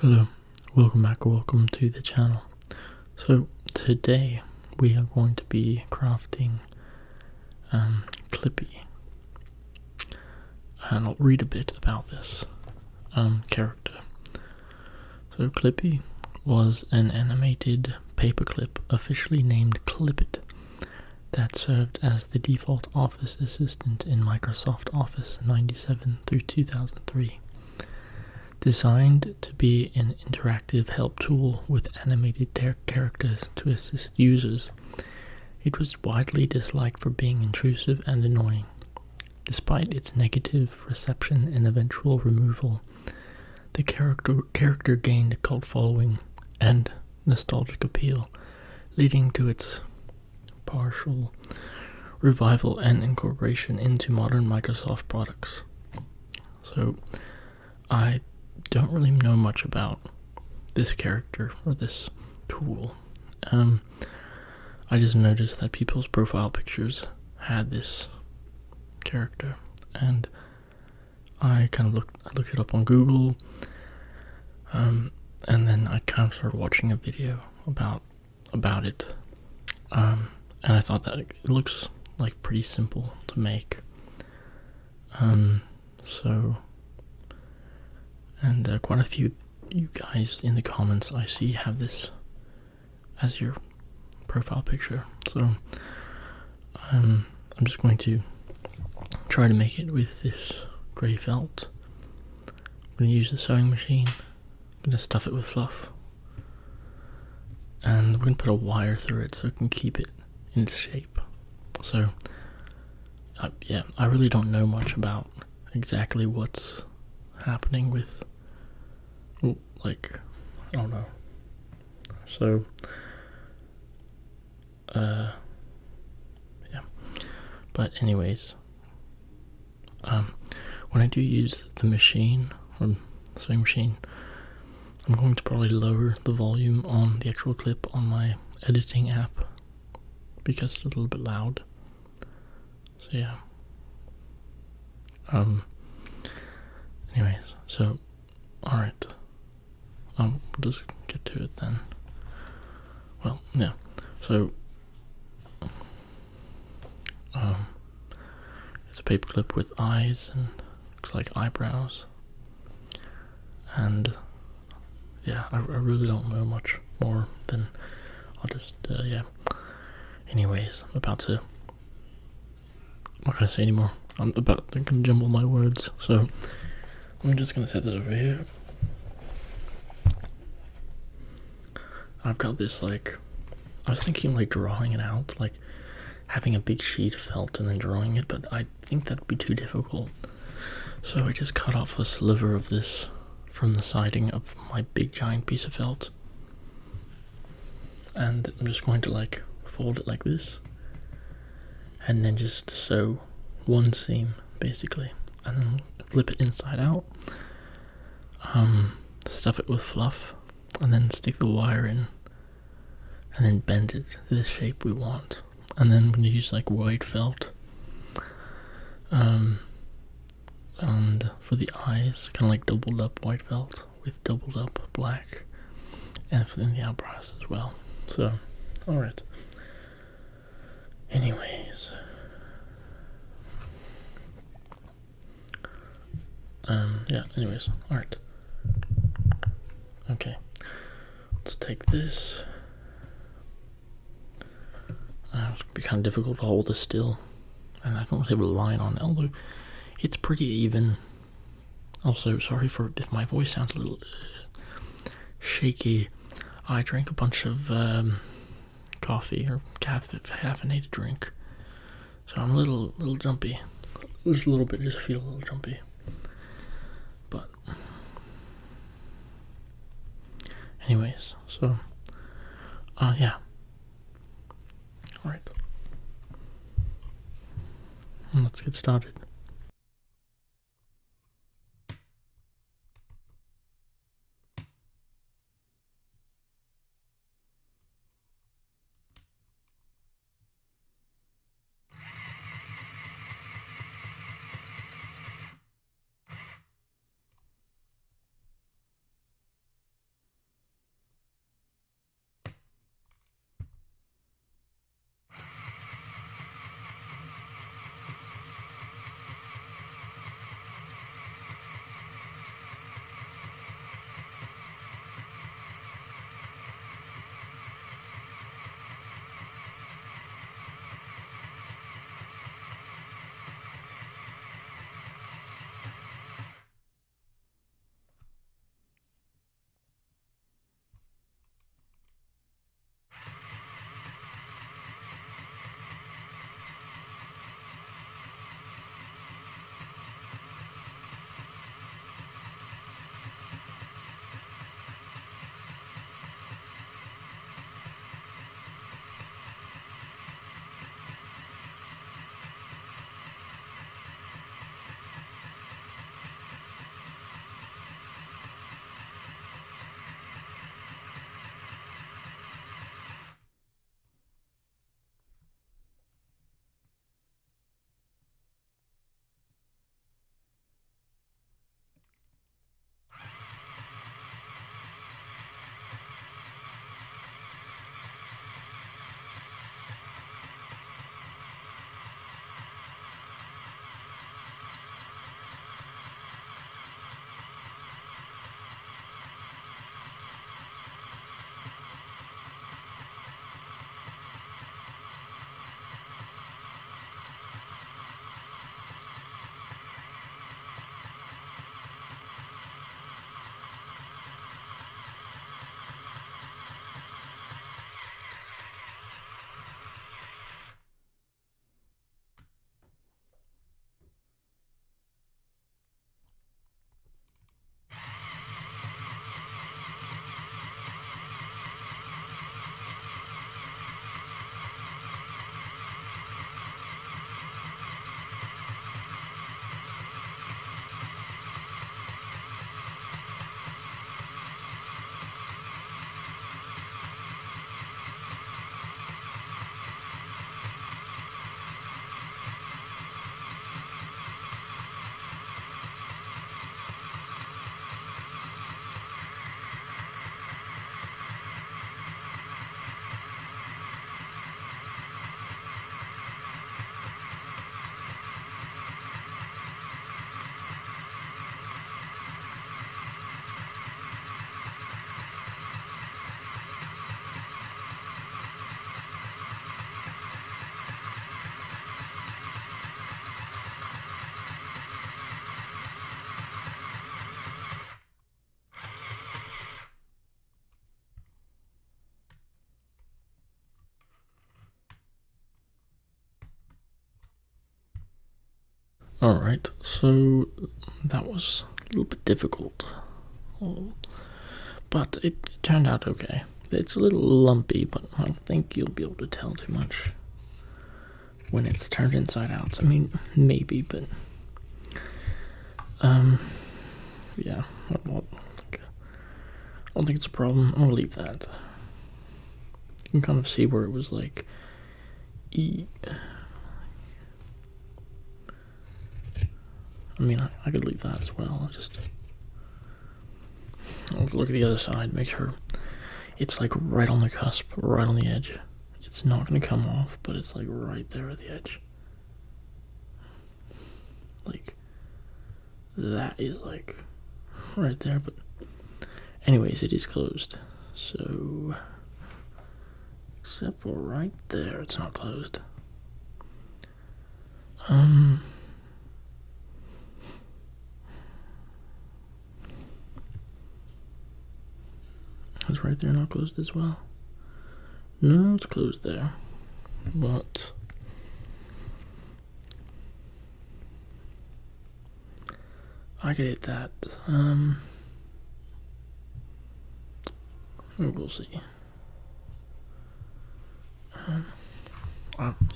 Hello, welcome back or welcome to the channel. So today we are going to be crafting Clippy, and I'll read a bit about this character. So Clippy was an animated paperclip officially named Clippit that served as the default office assistant in Microsoft Office 97 through 2003. Designed to be an interactive help tool with animated characters to assist users, it was widely disliked for being intrusive and annoying. Despite its negative reception and eventual removal, the character gained a cult following and nostalgic appeal, leading to its partial revival and incorporation into modern Microsoft products. So, I don't really know much about this character or this tool. I just noticed that people's profile pictures had this character, and I kind of looked it up on Google, and then I kind of started watching a video about it, and I thought that it looks like pretty simple to make. And quite a few of you guys in the comments I see have this as your profile picture. So I'm just going to try to make it with this grey felt. I'm going to use the sewing machine. I'm going to stuff it with fluff. And we're going to put a wire through it so it can keep it in its shape. So, yeah, I really don't know much about exactly what's happening with, I don't know. So, yeah. But anyways, when I do use the machine, or the sewing machine, I'm going to probably lower the volume on the actual clip on my editing app, because it's a little bit loud. So yeah. Anyways, so, alright. We'll just get to it then. Well, yeah. So, it's a paperclip with eyes and looks like eyebrows. And yeah, I really don't know much more than I'll just, yeah. Anyways, I'm not gonna say anymore. I'm gonna jumble my words, so I'm just gonna set this over here. I've got this, I was thinking drawing it out, having a big sheet of felt and then drawing it, but I think that'd be too difficult. So I just cut off a sliver of this from the siding of my big giant piece of felt. And I'm just going to fold it like this. And then just sew one seam, basically. And then flip it inside out. Stuff it with fluff. And then stick the wire in. And then bend it to the shape we want. And then I'm going to use white felt. And for the eyes, kind of doubled up white felt with doubled up black. And for the eyebrows as well. So, alright. Anyways. Yeah, anyways, alright. Okay. Let's take this. It's gonna be kind of difficult to hold this still. And I don't have a line on it, although it's pretty even. Also, sorry if my voice sounds a little shaky. I drank a bunch of coffee or caffeinated drink, so I'm a little jumpy. Just a little bit, just feel a little jumpy. But anyways, so yeah. Alright. Let's get started. Alright, so that was a little bit difficult, but it turned out okay. It's a little lumpy, but I don't think you'll be able to tell too much when it's turned inside out. I mean, maybe, but yeah, I don't think it's a problem. I'll leave that. You can kind of see where it was like I mean, I could leave that as well. I'll look at the other side, make sure it's like right on the cusp, right on the edge. It's not going to come off, but it's like right there at the edge. Like, that is like right there, but anyways, it is closed. So, except for right there, it's not closed. Is right there not closed as well? No, it's closed there. But I could hit that. We'll see.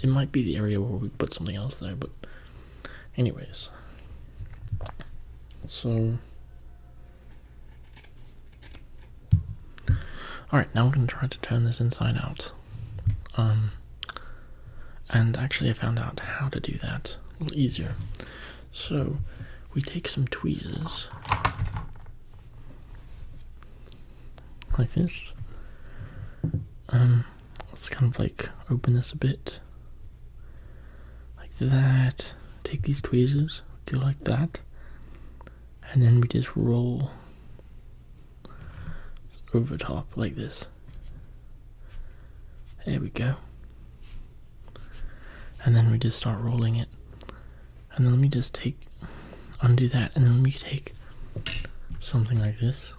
It might be the area where we put something else there, but anyways. So alright, now I'm going to try to turn this inside out. And actually I found out how to do that a little easier. So we take some tweezers like this. Let's kind of like open this a bit like that. Take these tweezers, go like that, and then we just roll over top like this. There we go. And then we just start rolling it. And then let me just undo that, and then let me take something like this.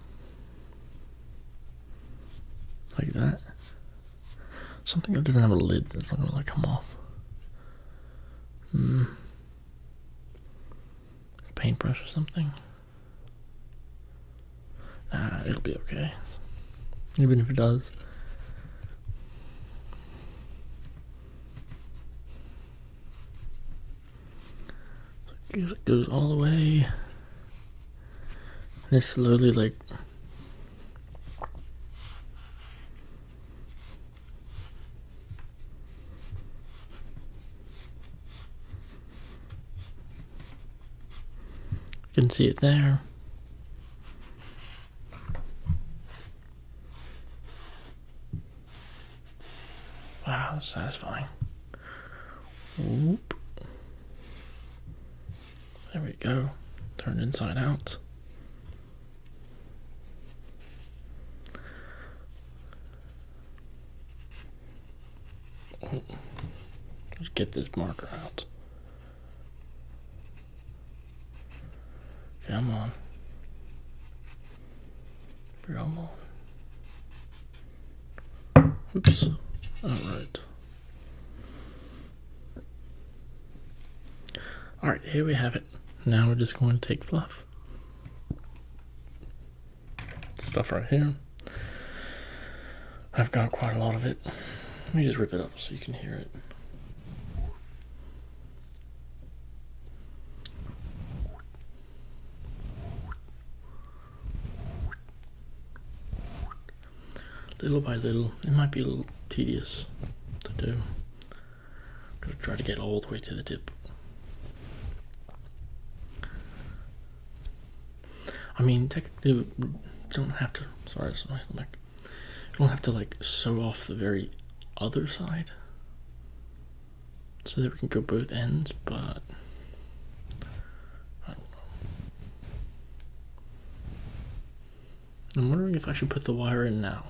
Like that. Something that doesn't have a lid that's not gonna come off. Paintbrush or something. Nah, it'll be okay. Even if it does. It goes all the way. And it's slowly like you can see it there. Wow, that's satisfying. Whoop. There we go. Turn inside out. Let's get this marker out. Come on. Come on. Oops. Alright. Alright, here we have it. Now we're just going to take fluff. Stuff right here. I've got quite a lot of it. Let me just rip it up so you can hear it. Little by little, it might be a little tedious to do. I'm gonna try to get all the way to the tip. I mean, technically, you don't have to. Sorry, it's my stomach. You don't have to like sew off the very other side, so that we can go both ends. But I don't know. I'm wondering if I should put the wire in now,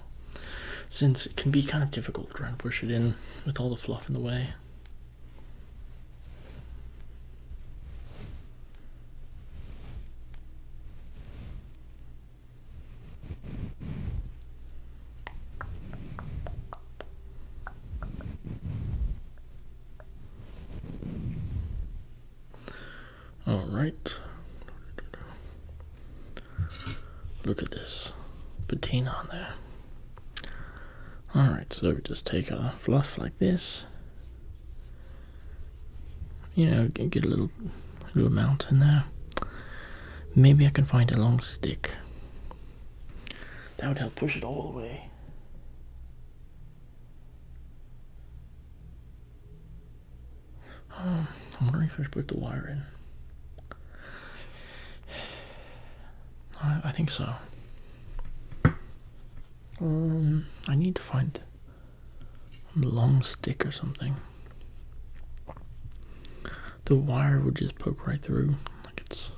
since it can be kind of difficult trying to push it in with all the fluff in the way. Alright. Look at this patina on there. Alright, so we just take a fluff like this. You know, get a little amount in there. Maybe I can find a long stick. That would help push it all the way. I'm wondering if I should put the wire in. I think so. I need to find a long stick or something. The wire would just poke right through, like it's.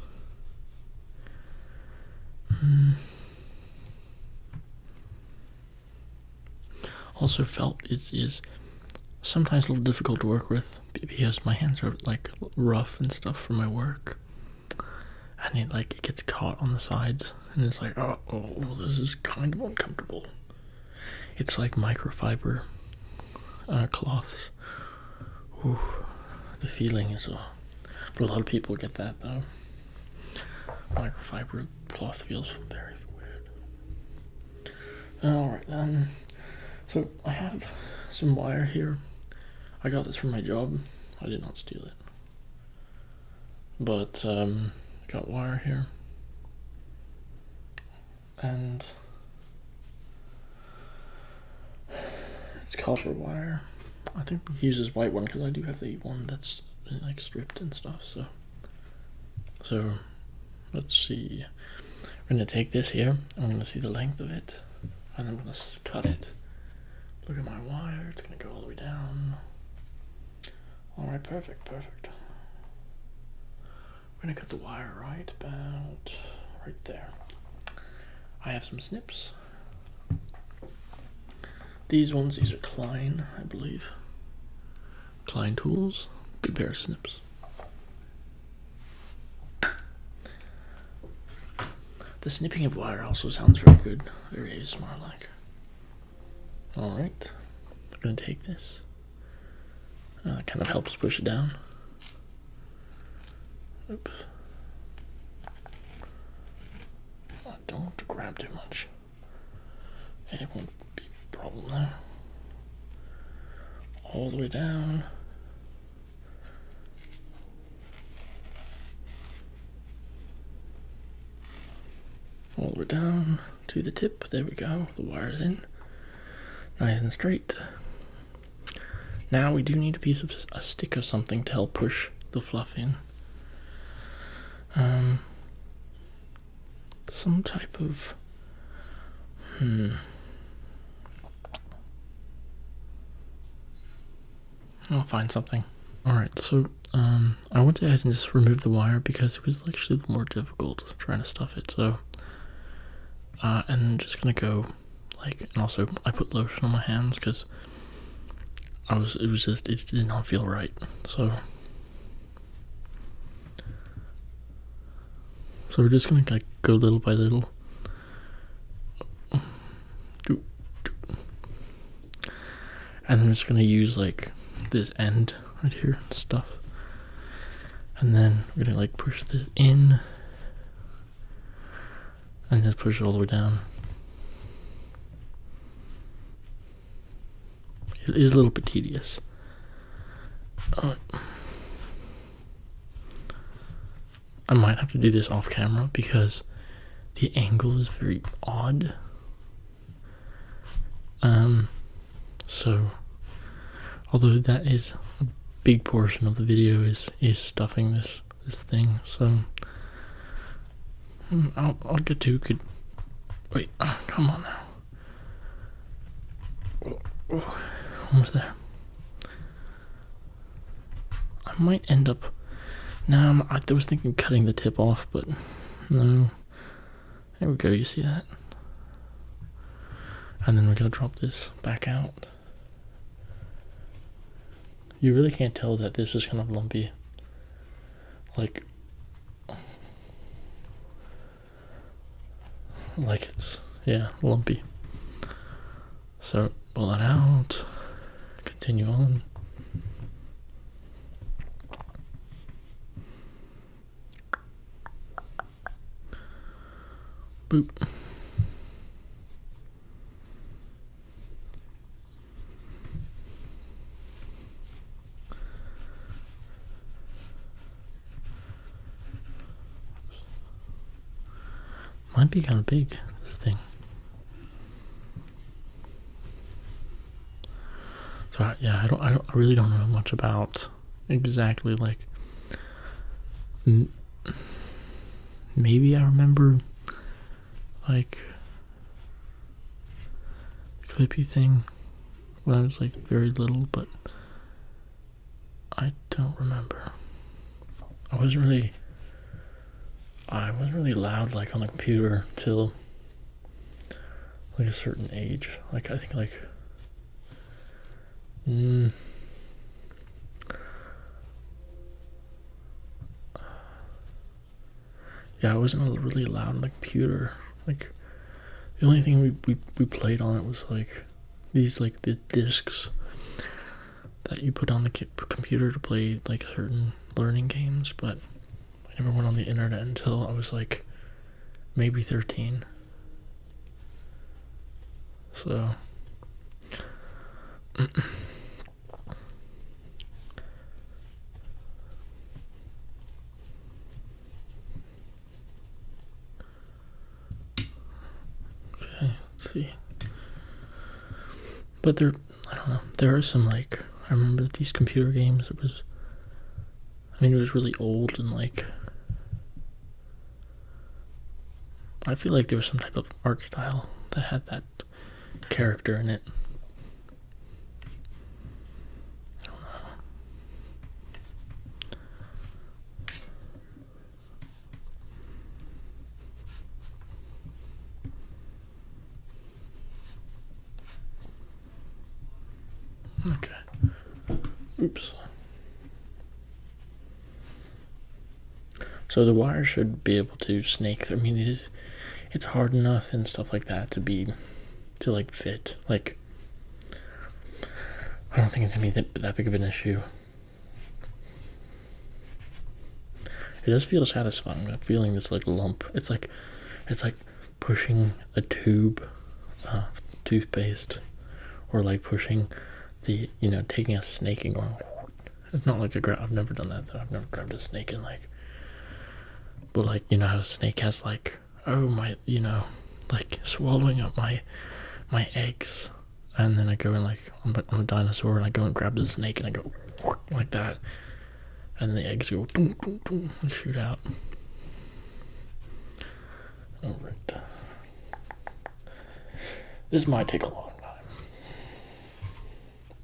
Also, felt is sometimes a little difficult to work with because my hands are like rough and stuff for my work, and it gets caught on the sides, and it's like oh this is kind of uncomfortable. It's like microfiber cloths. Ooh, the feeling is but a lot of people get that though. Microfiber cloth feels very weird. Alright then. So I have some wire here. I got this from my job. I did not steal it. But I got wire here. And it's copper wire. I think he uses white one because I do have the one that's like stripped and stuff. So let's see. We're gonna take this here. I'm gonna see the length of it, and I'm gonna cut it. Look at my wire. It's gonna go all the way down. All right, perfect. We're gonna cut the wire right about right there. I have some snips. These are Klein, I believe. Klein tools. Good pair of snips. The snipping of wire also sounds very good, very ASMR-like. Alright, I'm gonna take this. It kind of helps push it down. Oops. Don't grab too much. It won't be a problem there. All the way down. All the way down to the tip. There we go. The wire's in. Nice and straight. Now we do need a stick or something to help push the fluff in. Some type of I'll find something. Alright, so I went ahead and just removed the wire because it was actually more difficult trying to stuff it. So and I'm just gonna go and also I put lotion on my hands because it did not feel right. So we're just gonna go little by little. And I'm just gonna use this end right here and stuff. And then we're gonna push this in and just push it all the way down. It is a little bit tedious. I might have to do this off camera because the angle is very odd. So although that is a big portion of the video is stuffing this thing, so I'll get to good. Wait, come on now. Almost there. I might end up. Now I was thinking cutting the tip off, but no. There we go. You see that? And then we're gonna drop this back out. You really can't tell that this is kind of lumpy. It's lumpy. So pull that out. Continue on. Boop. Might be kind of big, this thing. So yeah, I really don't know much about exactly like. Maybe I remember like the Clippy thing when I was like very little, but I don't remember. I wasn't really allowed like on the computer till like a certain age. Like I think like yeah, I wasn't really allowed on the computer. Like the only thing we played on it was like these like the discs that you put on the computer to play like certain learning games, but I never went on the internet until I was like maybe 13. So okay, let's see. But I don't know, there are some like, I remember these computer games, it was really old and like, I feel like there was some type of art style that had that character in it. I don't know. Okay. Oops. So the wire should be able to snake through. It's hard enough and stuff like that to like fit. Like, I don't think it's gonna be that big of an issue. It does feel satisfying. That feeling this like lump. It's like pushing a tube of toothpaste, or like pushing taking a snake and going. It's not like I've never done that though. I've never grabbed a snake and like. But like, how a snake has like, oh my, like swallowing up my eggs, and then I go and like, I'm a dinosaur and I go and grab the snake and I go like that, and the eggs go boom, boom, boom, and shoot out. Alright. This might take a long time.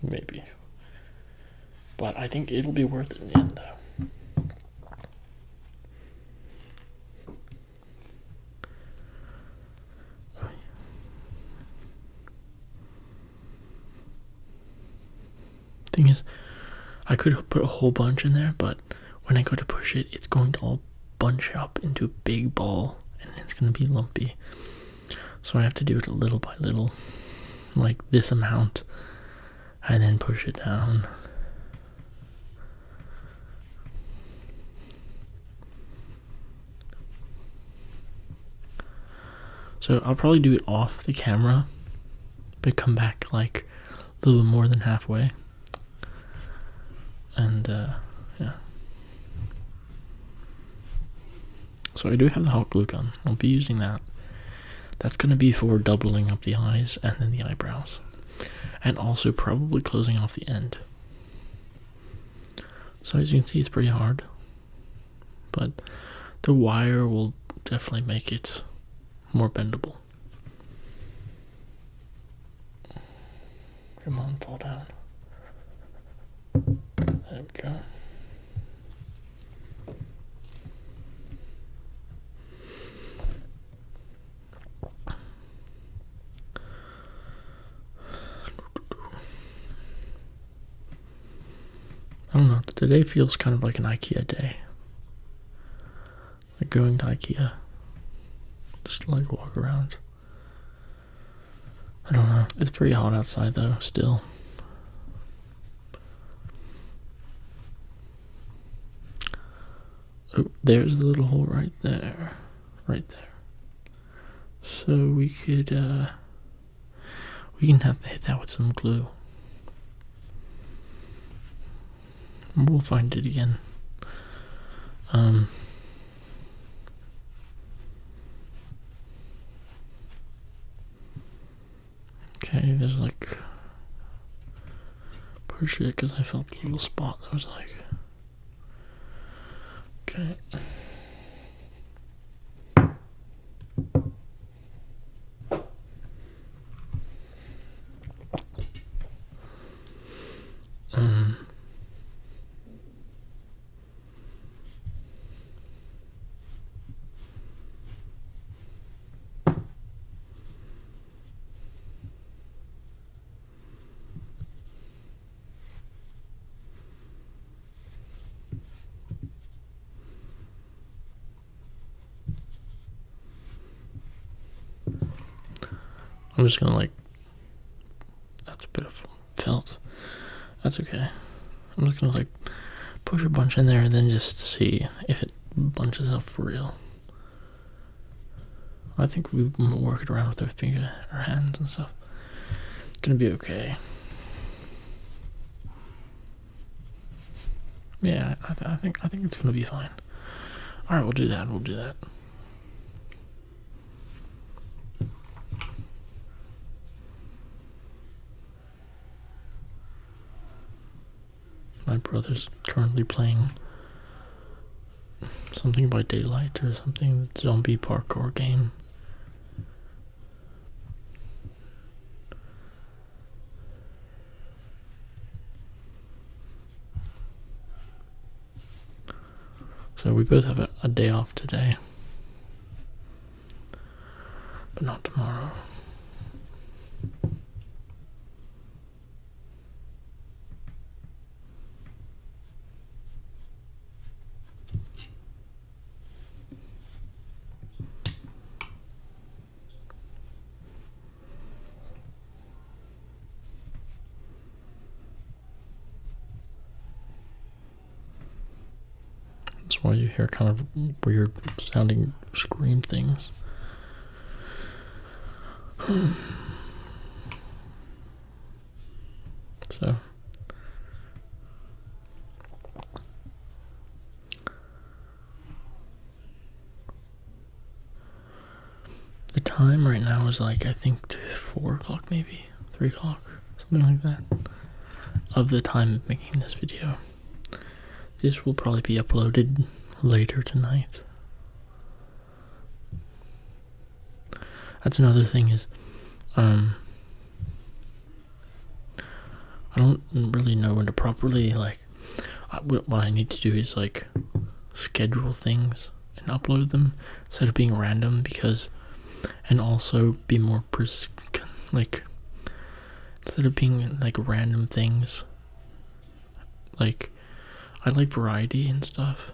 Maybe. But I think it'll be worth it in the end though. Thing is, I could put a whole bunch in there, but when I go to push it, it's going to all bunch up into a big ball, and it's going to be lumpy. So I have to do it little by little, like this amount, and then push it down. So I'll probably do it off the camera, but come back like a little bit more than halfway. And yeah. So I do have the hot glue gun. I'll be using that. That's going to be for doubling up the eyes and then the eyebrows. And also probably closing off the end. So as you can see, it's pretty hard. But the wire will definitely make it more bendable. Come on, fall down. There we go. I don't know, today feels kind of like an IKEA day. Like going to IKEA. Just to like walk around. I don't know, it's pretty hot outside though, still. Oh, there's the little hole right there. Right there. So we could, we can have to hit that with some glue. We'll find it again. Okay, there's like, push it because I felt a little spot that was like, okay. I'm just gonna like, that's a bit of felt. That's okay. I'm just gonna like push a bunch in there and then just see if it bunches up for real. I think we work it around with our hands and stuff. It's gonna be okay. Yeah, I think it's gonna be fine. All right, we'll do that. My brother's currently playing something by Daylight or something, zombie parkour game. So we both have a day off today, but not tomorrow. That's why you hear kind of weird sounding scream things. So the time right now is like, I think 4 o'clock, maybe 3 o'clock, something like that, of the time of making this video. This will probably be uploaded later tonight. That's another thing is, I don't really know when to properly, like, what I need to do is like schedule things and upload them instead of being random, because, and also be more like, instead of being like random things, like, I like variety and stuff.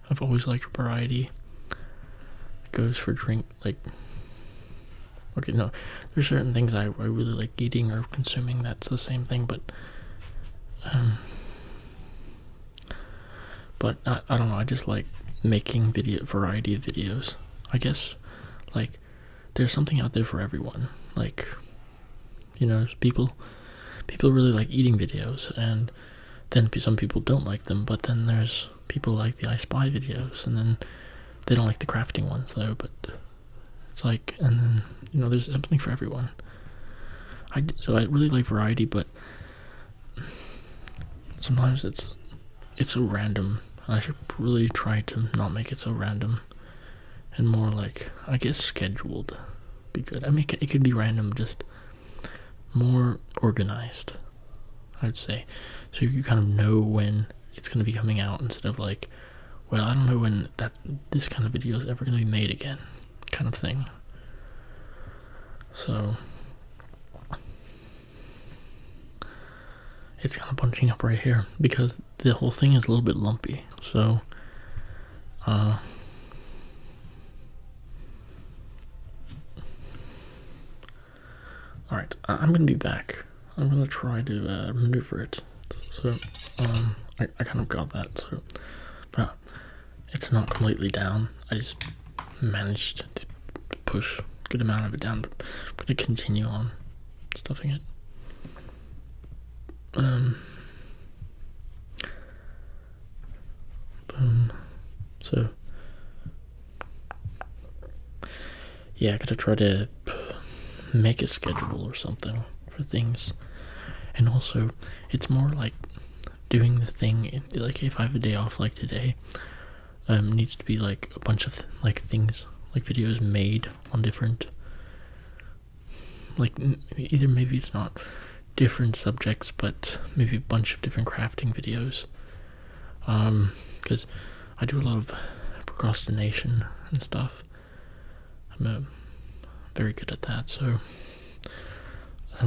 I've always liked variety. It goes for drink, like, okay, no, there's certain things I really like eating or consuming, that's the same thing, but I don't know, I just like making variety of videos. I guess, like, there's something out there for everyone. Like, you know, people really like eating videos, and then some people don't like them, but then there's people like the I Spy videos, and then they don't like the crafting ones though, but it's like, and then, you know, there's something for everyone. So I really like variety, but sometimes it's so random. I should really try to not make it so random, and more like, I guess, scheduled. Be good. I mean, it could be random, just more organized, I'd say, so you kind of know when it's going to be coming out, instead of like, well, I don't know when this kind of video is ever going to be made again, kind of thing. So it's kind of bunching up right here because the whole thing is a little bit lumpy. So alright, I'm gonna be back. I'm gonna try to maneuver it. So I kind of got that, so, but it's not completely down. I just managed to push good amount of it down, but I'm gonna continue on stuffing it. Boom. So yeah, I gotta try to make a schedule or something for things, and also it's more like doing the thing. Like if I have a day off, like today, needs to be like a bunch of things, like videos made on different, like either maybe it's not different subjects, but maybe a bunch of different crafting videos. Because I do a lot of procrastination and stuff. I'm very good at that, so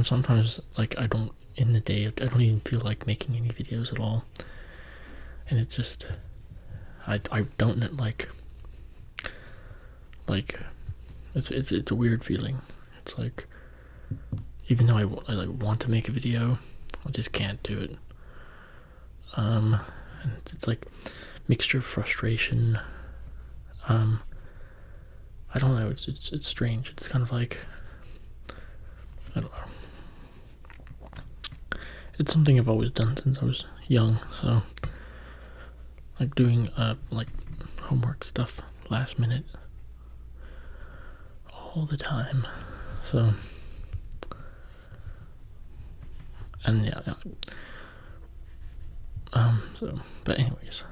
sometimes like I don't even feel like making any videos at all, and it's just I don't like it's a weird feeling. It's like even though I like want to make a video, I just can't do it. And it's like mixture of frustration. I don't know. It's strange. It's kind of like, I don't know. It's something I've always done since I was young. So like doing like homework stuff last minute all the time. So and yeah. So but anyways.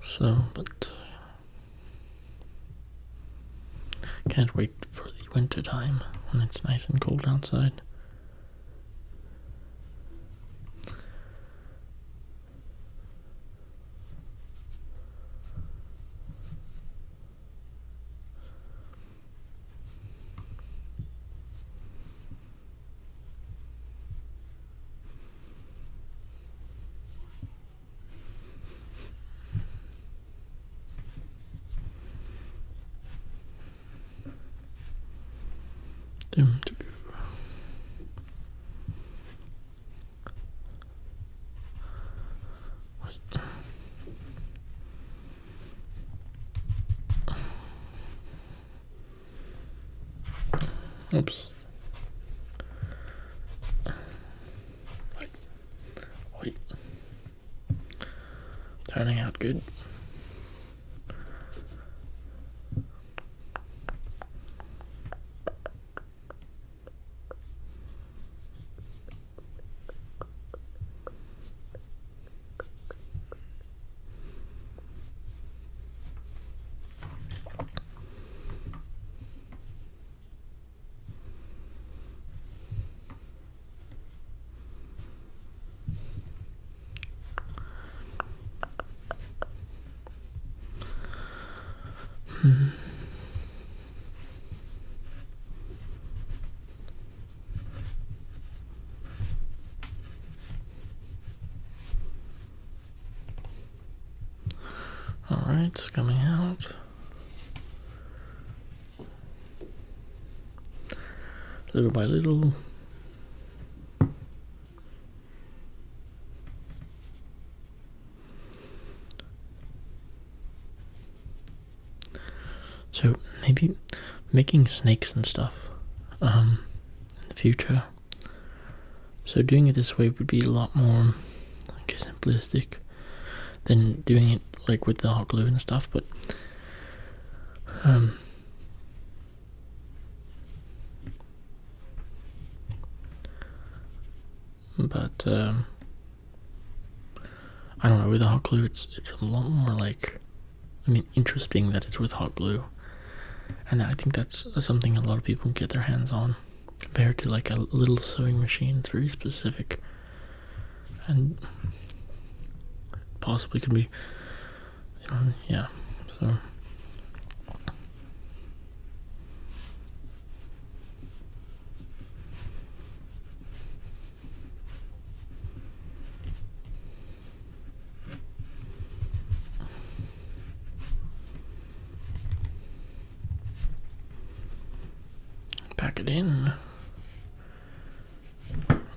So, but can't wait for the winter time when it's nice and cold outside. Oops. Wait. Turning out good. Alright, it's coming out. Little by little. So maybe making snakes and stuff in the future. So doing it this way would be a lot more, I guess, simplistic than doing it like with the hot glue and stuff. But I don't know, with the hot glue it's a lot more like, I mean, interesting that it's with hot glue, and I think that's something a lot of people can get their hands on compared to like a little sewing machine. It's very specific and possibly could be, you know, yeah, so pack it in.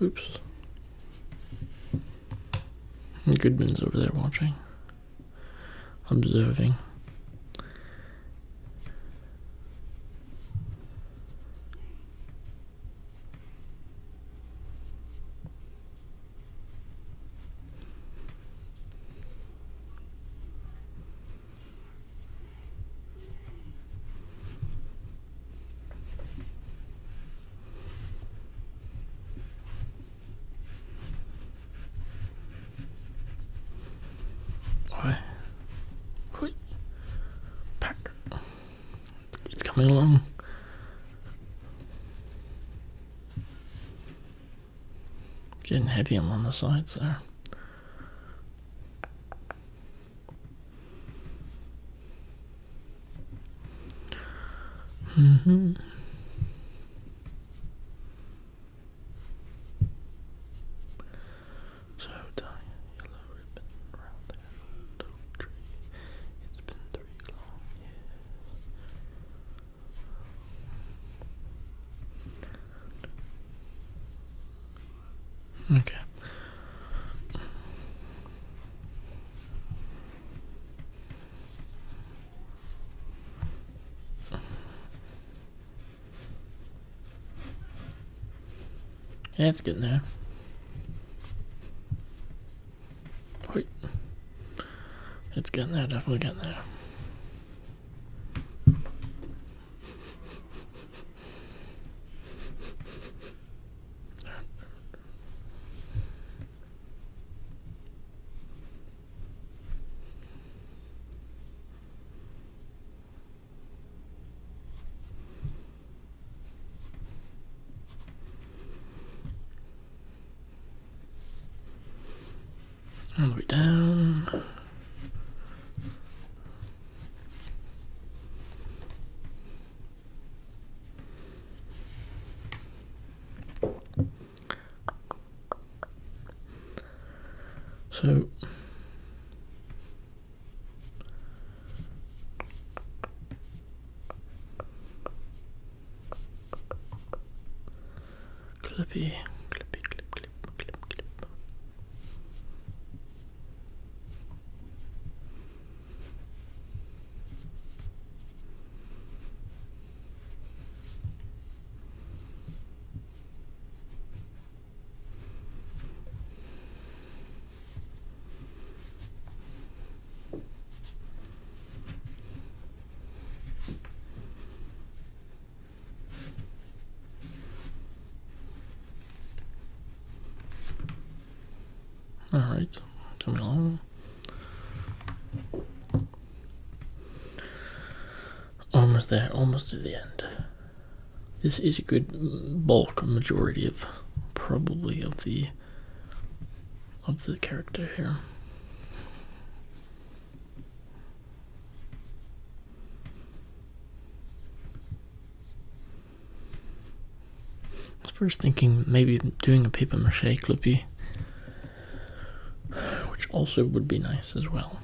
Oops. Goodman's over there watching. observing. Wait. Pack. It's coming along. Getting heavy on the sides there. So tie a yellow ribbon round the old oak tree. It's been 3 long years. Okay. Yeah, it's getting there. Wait. It's getting there, definitely getting there. All the way down. So Clippy, clippy, clip, clip, clip, clip. Alright, coming along. Almost there, almost to the end. This is a good bulk majority of probably of the character here. I was first thinking maybe doing a paper mache Clippy, which also would be nice as well.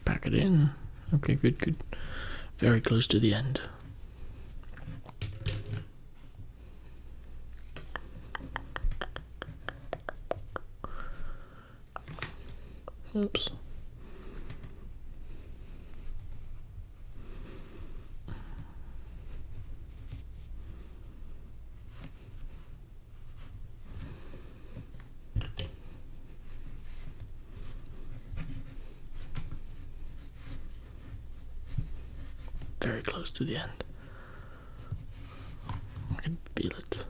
Pack it in. Okay, good, good. Very close to the end. Oops. Very close to the end. I can feel it.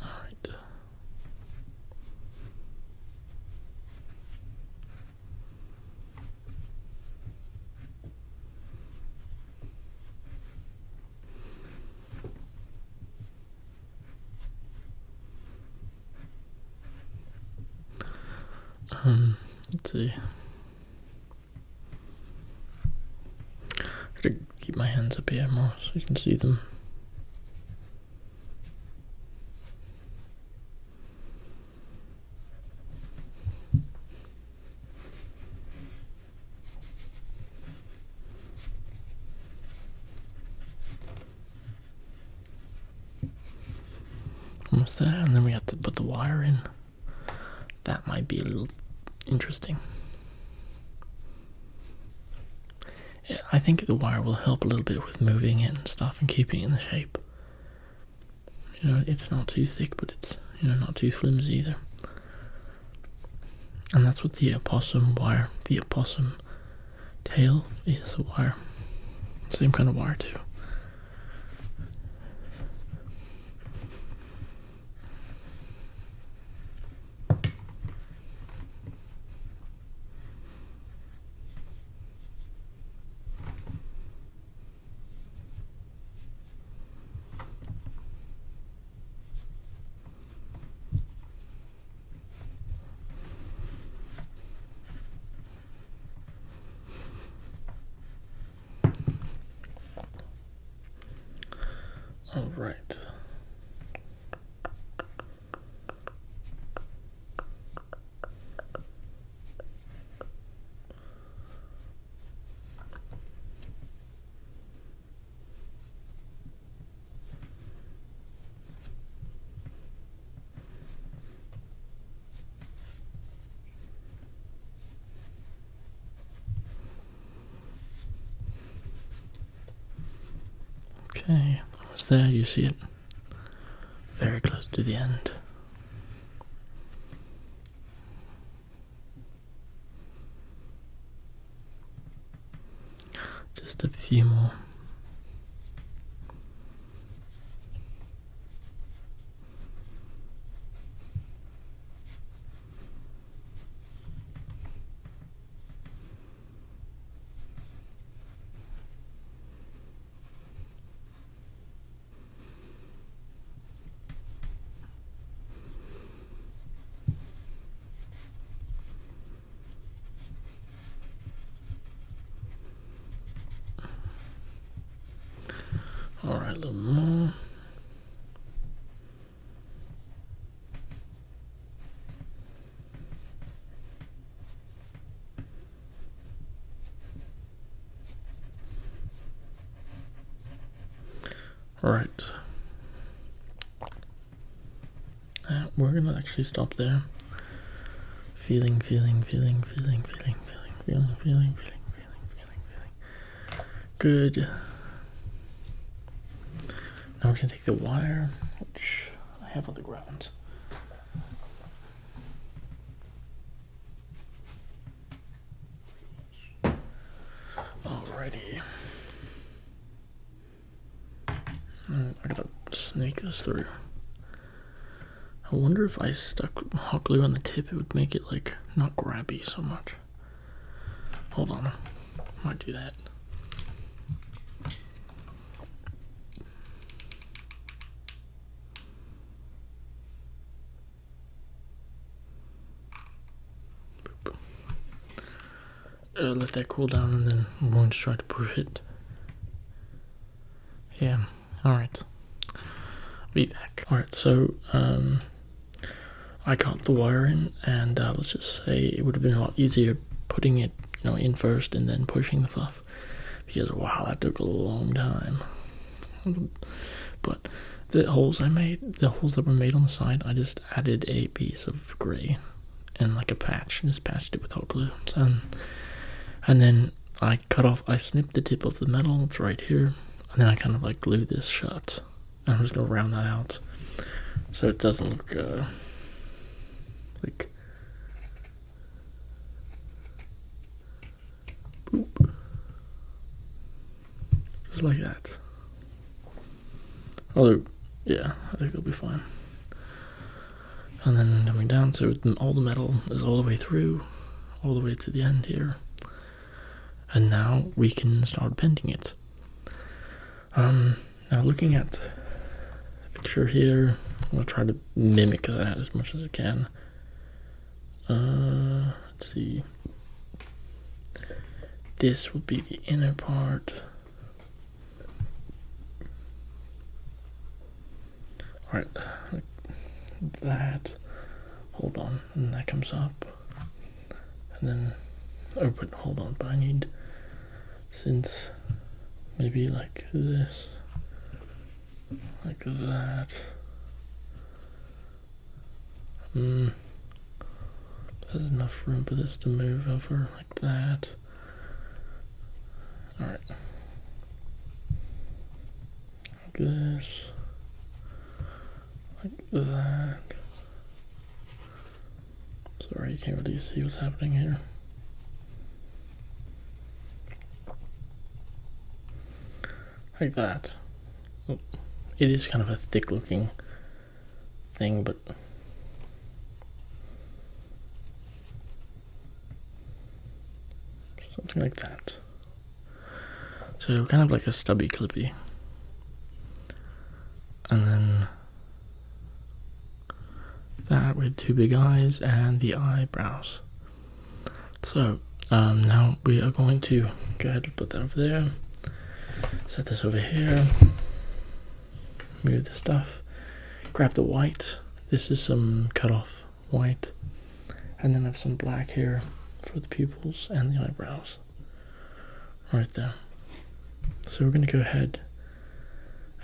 Alright. Let's see. I should keep my hands up here more so you can see them. almost there, and then we have to put the wire in. That might be a little interesting. Yeah, I think the wire will help a little bit with moving it and stuff and keeping it in the shape. You know, it's not too thick, but it's, you know, not too flimsy either. And that's what the opossum wire, the opossum tail is a wire. Same kind of wire too. All right. Okay, almost there, you see it. Very close to the end. Just a few more. All right, a little more. All right. We're gonna actually stop there. Feeling. Good. Now we're gonna take the wire, which I have on the ground. Alrighty. I gotta snake this through. I wonder if I stuck hot glue on the tip, it would make it like not grabby so much. Hold on, might do that. Let that cool down, and then I'm going to try to push it. Yeah, alright. Be back. Alright, so I got the wire in, and let's just say it would have been a lot easier putting it, you know, in first and then pushing the fluff, because wow, that took a long time. But the holes I made, the holes that were made on the side, I just added a piece of gray and like a patch, and just patched it with hot glue. And then I snipped the tip of the metal, it's right here, and then I kind of like glued this shut. I'm just gonna round that out so it doesn't look like boop. Just like that. Although, yeah, I think they'll be fine. And then coming down, so all the metal is all the way through, all the way to the end here. And now we can start bending it. Now looking at the picture here, I'm gonna try to mimic that as much as I can. Let's see. This will be the inner part. Alright, like that. Hold on, and that comes up. And then, oh, but hold on, but I need, since maybe like this, like that, There's enough room for this to move over like that. Alright. Like this. Like that. Sorry, you can't really see what's happening here. Like that. Oh, it is kind of a thick looking thing, but something like that. So kind of like a stubby Clippy. And then that with two big eyes and the eyebrows. So now we are going to go ahead and put that over there. Set this over here. Move the stuff. Grab the white. This is some cut off white. And then I have some black here for the pupils and the eyebrows. Right there. So we're going to go ahead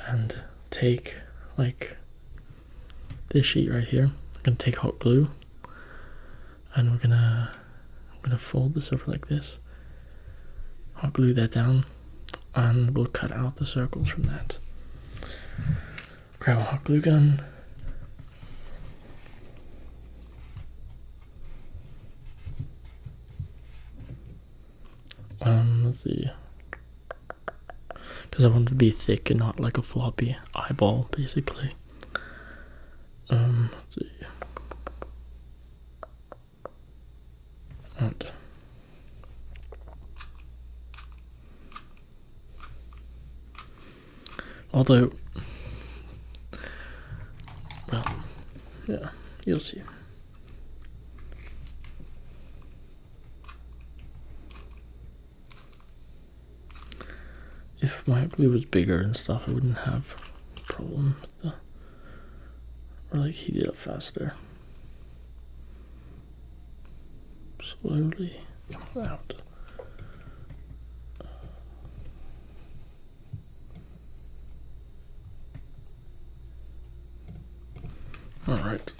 and take like this sheet right here. I'm going to take hot glue and I'm going to fold this over like this. Hot glue that down and we'll cut out the circles from that. Grab a hot glue gun. Let's see. Because I want it to be thick and not like a floppy eyeball, basically. Let's see. Right. Although, well, yeah, you'll see. If my glue was bigger and stuff, I wouldn't have a problem with the, or like heat it up faster. Slowly come out. All right.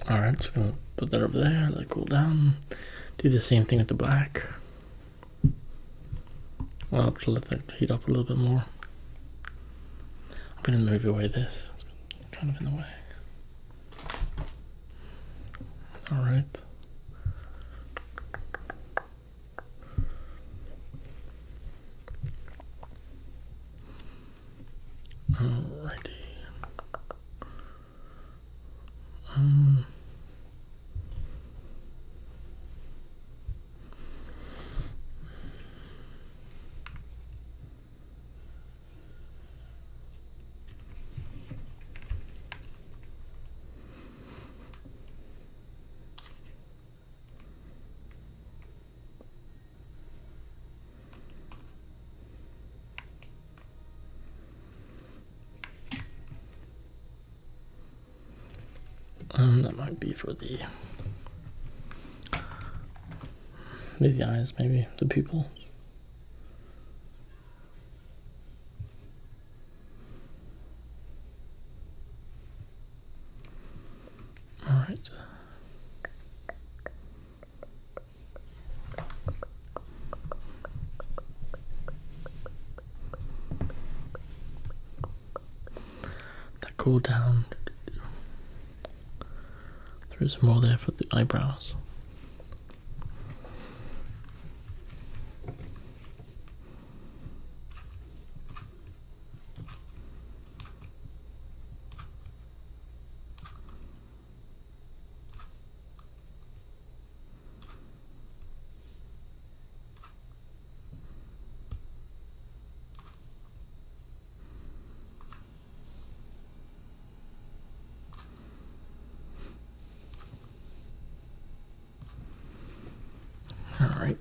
Alright, so I'm gonna put that over there, let it cool down. Do the same thing with the black. I'll have to let that heat up a little bit more. I'm gonna move away this. It's kind of in the way. Alright. Alrighty. That might be for the eyes, maybe the pupil. All right. That cooled down. There's more there for the eyebrows. All right.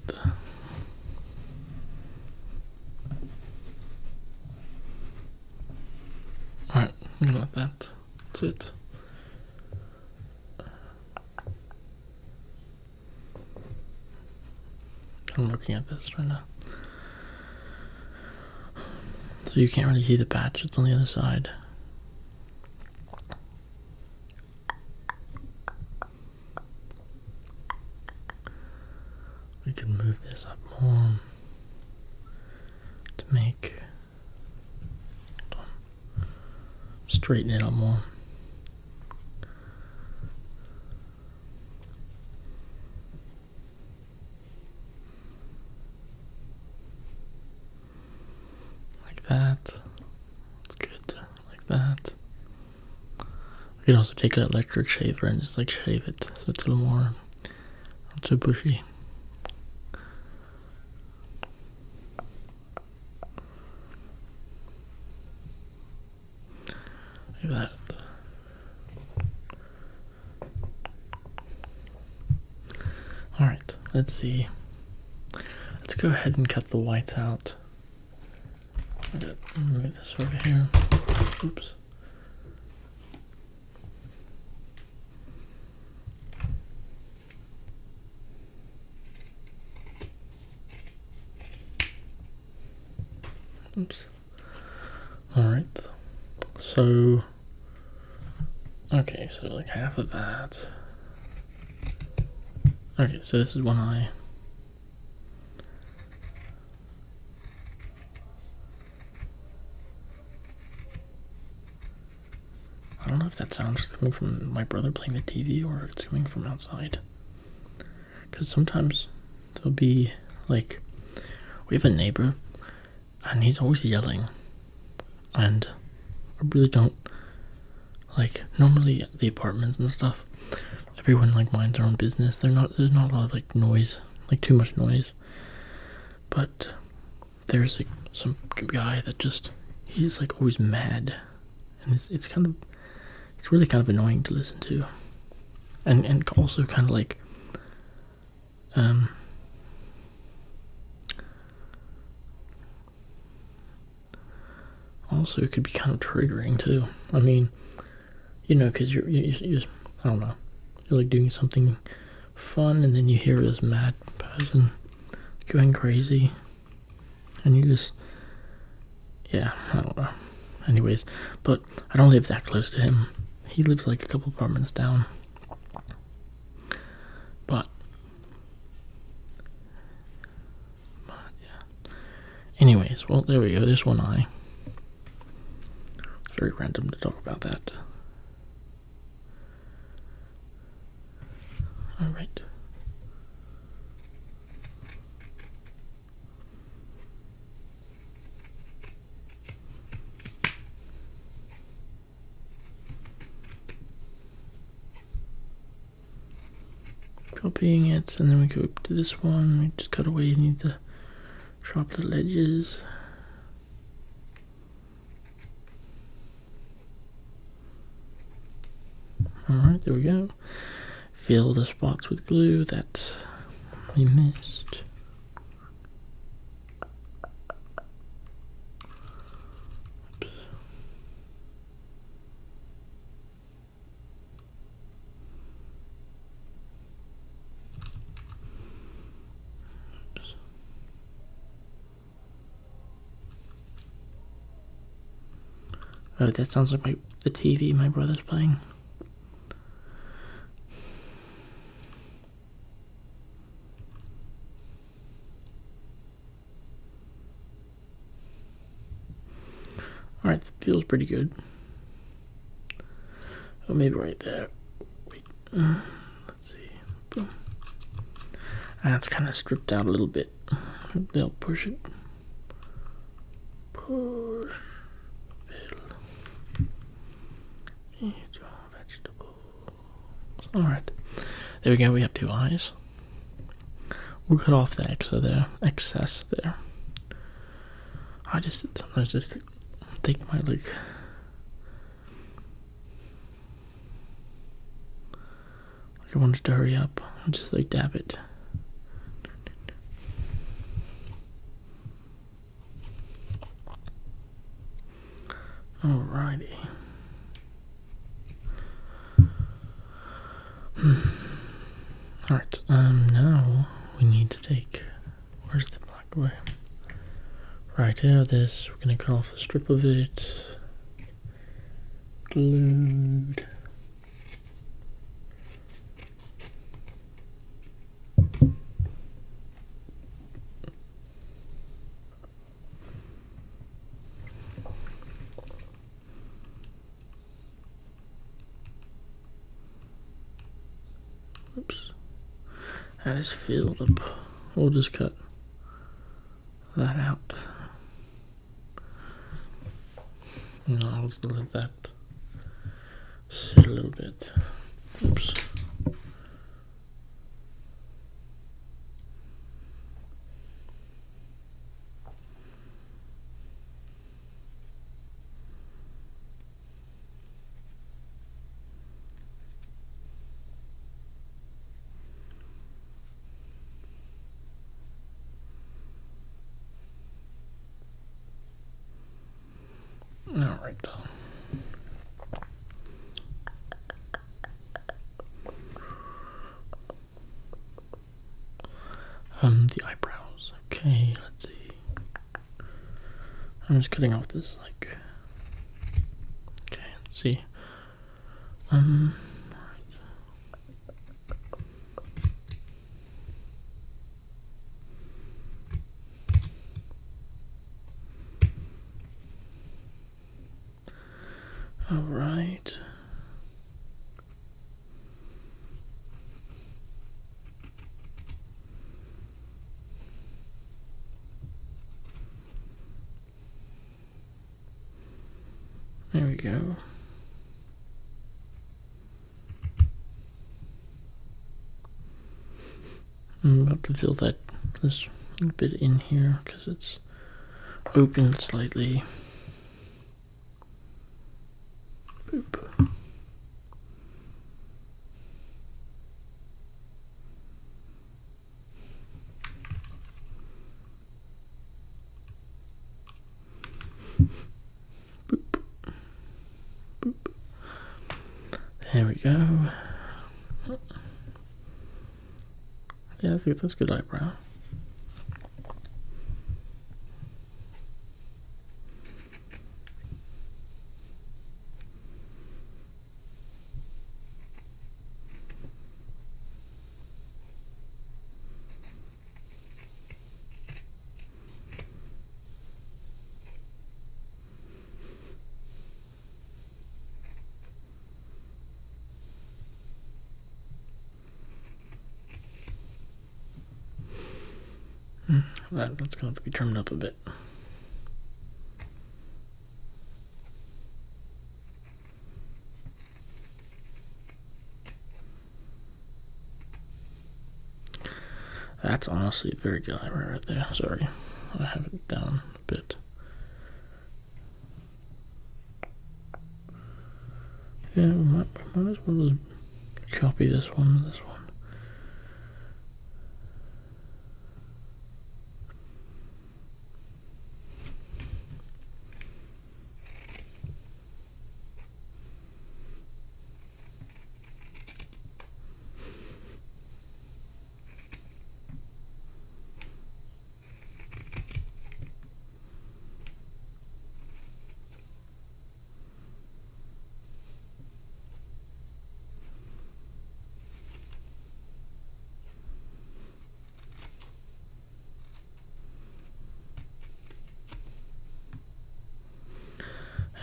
Something like that. That's it. I'm looking at this right now. So you can't really see the patch, it's on the other side. We can move this up more to make, straighten it up more. Like that. That's good. Like that. We can also take an electric shaver and just like shave it so it's a little more, not so bushy. Like that. Alright, let's see. Let's go ahead and cut the whites out. I'm gonna move this over here. Oops. Oops. Alright. So, okay, so like half of that. Okay, so this is one eye. I don't know if that sound's coming from my brother playing the TV or if it's coming from outside. Because sometimes there'll be, like, we have a neighbor and he's always yelling. And I really don't, like, normally the apartments and stuff, everyone, like, minds their own business. There's not a lot of, like, noise, like, too much noise. But there's, like, some guy that just, he's, like, always mad. And it's kind of, it's really kind of annoying to listen to, and also kind of like, also it could be kind of triggering too. I mean, you know, because you're just, I don't know, you're like doing something fun, and then you hear this mad person going crazy, and you just, yeah, I don't know. Anyways, but I don't live that close to him. He lives like a couple apartments down. But yeah. Anyways, well, there we go. There's one eye. It's very random to talk about that. Alright. Copying it, and then we go to this one. We just cut away any of the sharp little edges. Alright, there we go. Fill the spots with glue that we missed. Oh, that sounds like the TV my brother's playing. Alright, feels pretty good. Oh, maybe right there. Wait, let's see. Boom. That's kind of stripped out a little bit. They'll push it. Push. Vegetables. Alright. There we go, we have two eyes. We'll cut off the excess there. I just sometimes just take my like I want to hurry up and just like dab it. Alrighty. away. Right here, this, we're going to cut off the strip of it. Glued. Oops. That is filled up. We'll just cut that out. No, I'll just let that sit a little bit. Oops. Alright, the eyebrows. Okay, let's see. I'm just cutting off this, like. Okay, let's see. All right. There we go. I'm about to fill that this bit in here because it's open slightly. Boop. Boop. Boop. There we go. Yeah, I think that's a good eyebrow. That's going to have to be trimmed up a bit. That's honestly a very good eyebrow right there. Sorry, I have it down a bit. Yeah, we might as well just copy this one and this one.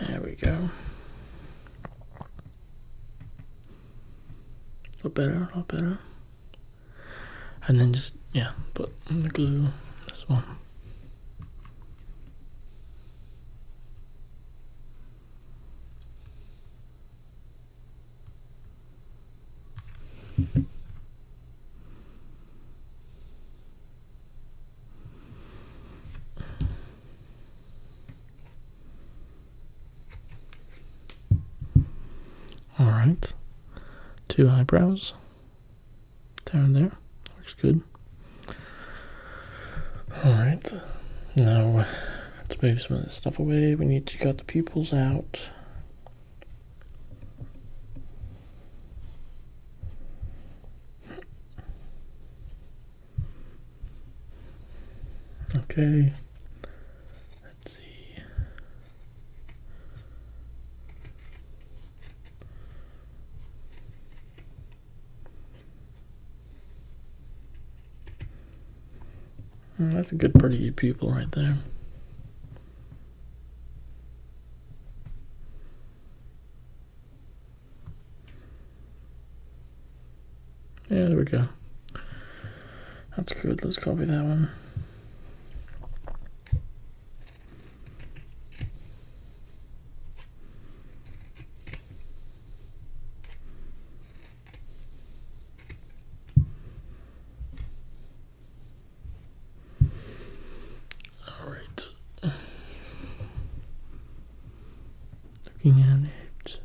There we go. A lot better, a lot better. And then just, yeah, put the glue, this one. Alright, 2 eyebrows down there, looks good. Alright, now let's move some of this stuff away. We need to cut the pupils out. Okay. Let's see. That's a good pretty pupil right there. Yeah, there we go. That's good. Let's copy that one. All right. Looking at it.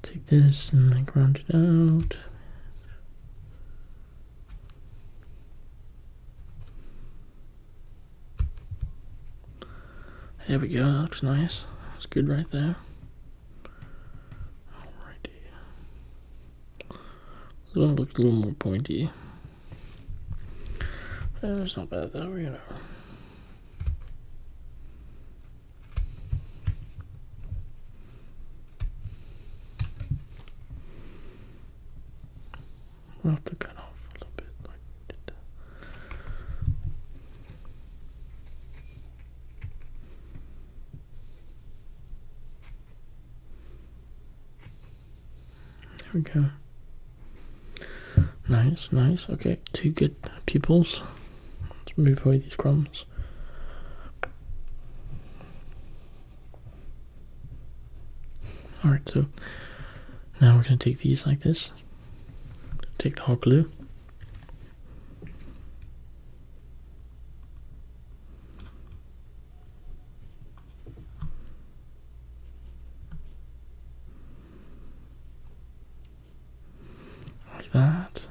Take this and like round it out. There we go, that looks nice. That's good right there. Alrighty. This one looks a little more pointy. It's not bad though, you know. We'll have to cut off a little bit like we did that. There we go. Nice, nice. Okay, 2 good pupils. Let's move away these crumbs. Alright, so now we're going to take these like this. Take the hot glue. Like that.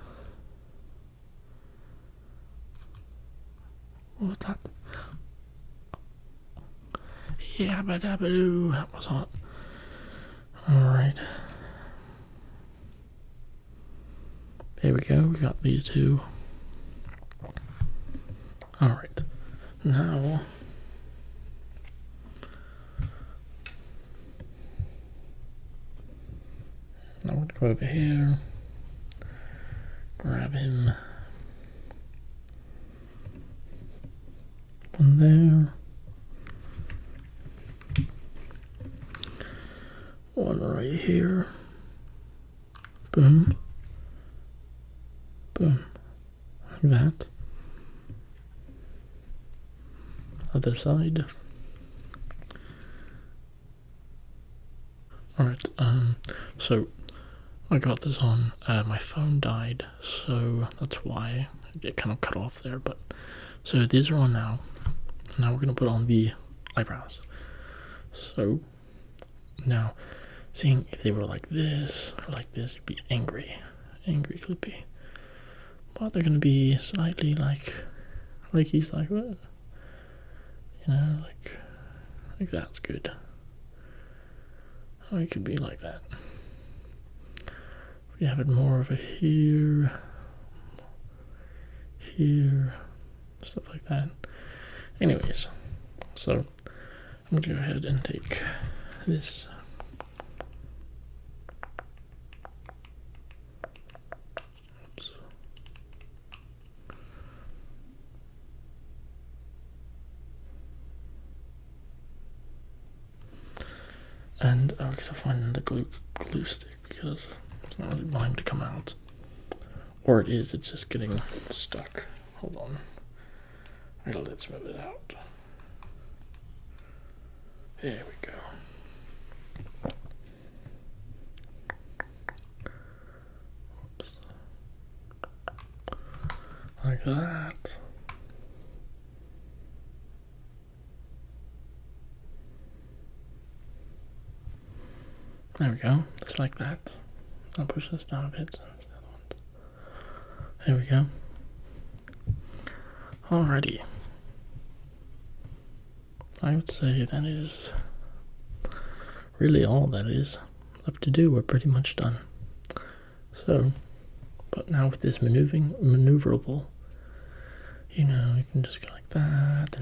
What's that? Yeah, that was hot. Alright. There we go, we got these 2. Alright. Now I'm going to go over here, grab him from there, one right here, boom, boom, like that, other side. Alright, so I got this on, my phone died, so that's why it kind of cut off there, but, so these are on now. Now we're going to put on the eyebrows. So, now, seeing if they were like this, or like this, you'd be angry. Angry Clippy. But they're going to be slightly like he's like, what? You know, like that's good. Or it could be like that. We have it more over here, stuff like that. Anyways, so I'm gonna go ahead and take this. Oops. And I'm gonna find the glue stick because it's not really wanting to come out. Or it is, it's just getting stuck. Hold on. Let's move it out. There we go. Oops. Like that. There we go, just like that. I'll push this down a bit. There we go. Alrighty. I would say that is really all that is left to do. We're pretty much done. So, but now with this maneuverable, you know, you can just go like that,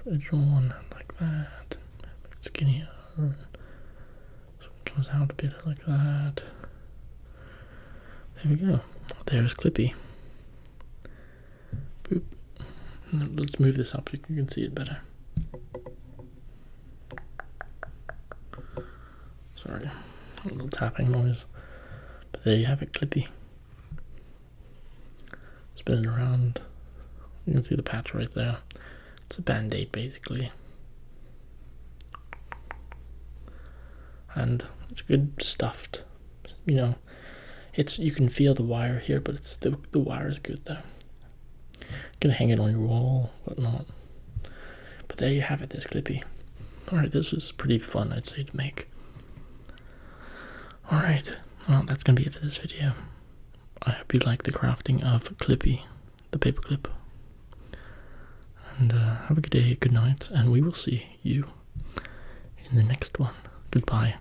and draw one like that, and make it skinnier, and so it comes out a bit like that. There we go. There's Clippy. Boop. Let's move this up so you can see it better. Sorry, a little tapping noise. But there you have it, Clippy. Spin it around. You can see the patch right there. It's a band-aid basically. And it's good stuffed. You know, you can feel the wire here, but it's the wire is good though. You can hang it on your wall, whatnot. But there you have it, this Clippy. Alright, this is pretty fun, I'd say, to make. Alright, well, that's going to be it for this video. I hope you like the crafting of Clippy, the paperclip. And have a good day, good night, and we will see you in the next one. Goodbye.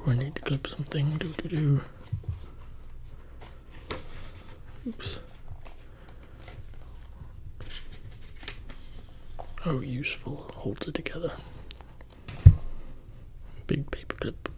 Oh, I need to clip something. Oops. Oh, useful. Holds it together. Big paper clip.